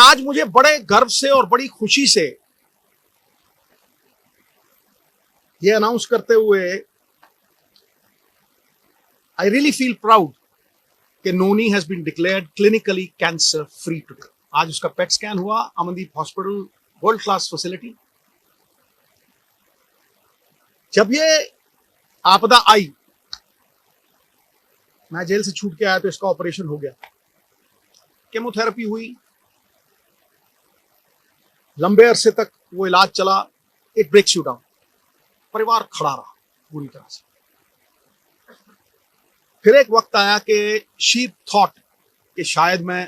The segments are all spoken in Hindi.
आज मुझे बड़े गर्व से और बड़ी खुशी से यह अनाउंस करते हुए आई रियली फील प्राउड कि Noni has been declared clinically cancer free today. आज उसका पेट स्कैन हुआ, Amandeep hospital, world class facility. जब ये आपदा आई, मैं जेल से छूट के आया तो इसका ऑपरेशन हो गया, केमोथेरेपी हुई, लंबे अरसे तक वो इलाज चला। It breaks you down. परिवार खड़ा रहा पूरी तरह से। फिर एक वक्त आया कि शी थॉट कि शायद मैं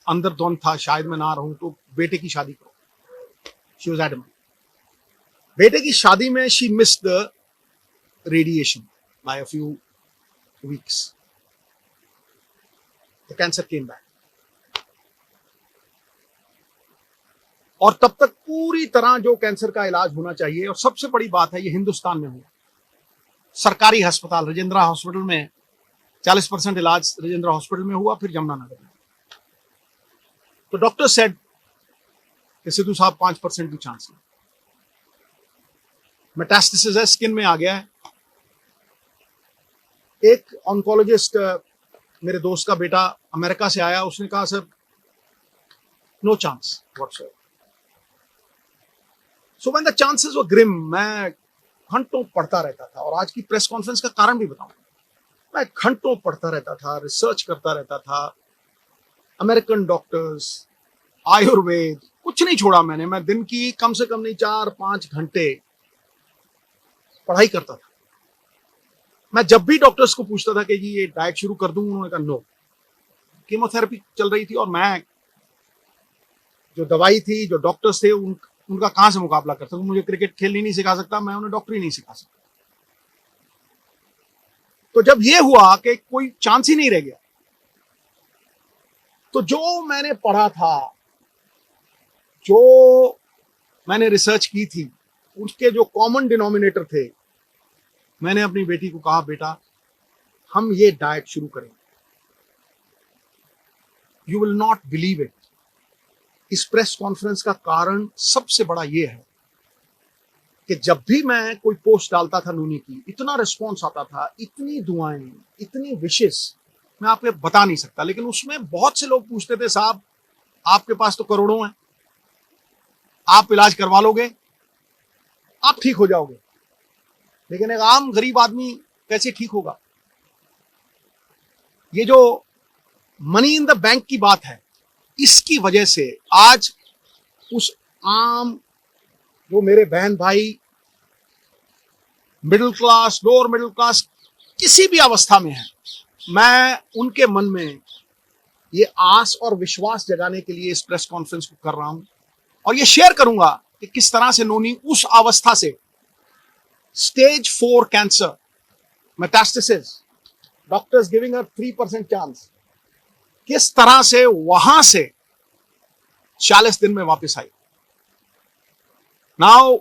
अंदर द्वंद था, शायद मैं ना रहूं, तो बेटे की शादी करो। She was adamant. बेटे की शादी में she missed the radiation by a few weeks. The cancer came back. और तब तक पूरी तरह जो कैंसर का इलाज होना चाहिए, और सबसे बड़ी बात है ये हिंदुस्तान में हुआ। सरकारी अस्पताल राजेंद्र हॉस्पिटल में 40% इलाज राजेंद्र हॉस्पिटल में हुआ, फिर यमुनानगर में। तो डॉक्टर सेड कि सिद्धू साहब 5% भी चांस नहीं, मेटास्टेसिस है, स्किन में आ गया है। एक ऑन्कोलॉजिस्ट, मेरे दोस्त का बेटा अमेरिका से आया, उसने कहा sir no chance whatsoever. So when the chances were grim, मैं घंटों पढ़ता रहता था। और आज की प्रेस कॉन्फ्रेंस का कारण भी बताऊं, मैं घंटों पढ़ता रहता था, रिसर्च करता रहता था, अमेरिकन डॉक्टर्स, आयुर्वेद, कुछ नहीं छोड़ा मैंने। मैं दिन की कम से कम नहीं 4-5 घंटे पढ़ाई करता था। मैं जब भी डॉक्टर्स को पूछता था कि जी ये डाइट शुरू कर दूं, उन्होंने कहा नो। कीमोथेरेपी चल रही थी और मैं जो दवाई थी, जो डॉक्टर्स थे, उनका कहां से मुकाबला कर सकता। मुझे क्रिकेट खेलनी नहीं सिखा सकता, मैं उन्हें डॉक्टरी नहीं सिखा सकता। तो जब ये हुआ कि कोई चांस ही नहीं रह गया, तो जो मैंने पढ़ा था, जो मैंने रिसर्च की थी, उसके जो कॉमन डिनोमिनेटर थे, मैंने अपनी बेटी को कहा बेटा हम ये डाइट शुरू करेंगे। You will not believe it. इस प्रेस कॉन्फ्रेंस का कारण सबसे बड़ा ये है कि जब भी मैं कोई पोस्ट डालता था नूनी की, इतना रिस्पॉन्स आता था, इतनी दुआएं, इतनी विशेष, मैं आपको बता नहीं सकता। लेकिन उसमें बहुत से लोग पूछते थे साहब आपके पास तो करोड़ों हैं, आप इलाज करवा लोगे, आप ठीक हो जाओगे, लेकिन एक आम गरीब आदमी कैसे ठीक होगा। ये जो मनी इन द बैंक की बात है, इसकी वजह से आज उस आम जो मेरे बहन भाई middle class, lower middle class, किसी भी अवस्था में है, मैं उनके मन में ये आस और विश्वास जगाने के लिए इस प्रेस कॉन्फ्रेंस को कर रहा हूं। और ये शेयर करूंगा कि किस तरह से नोनी उस अवस्था से, stage 4 cancer, metastasis, doctors giving her 3% chance, किस तरह से वहां से 40 दिन में वापस आई। नाउ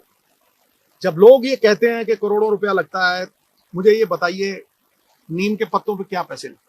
जब लोग ये कहते हैं कि करोड़ों रुपया लगता है, मुझे ये बताइए नीम के पत्तों पे क्या पैसे लगते हैं?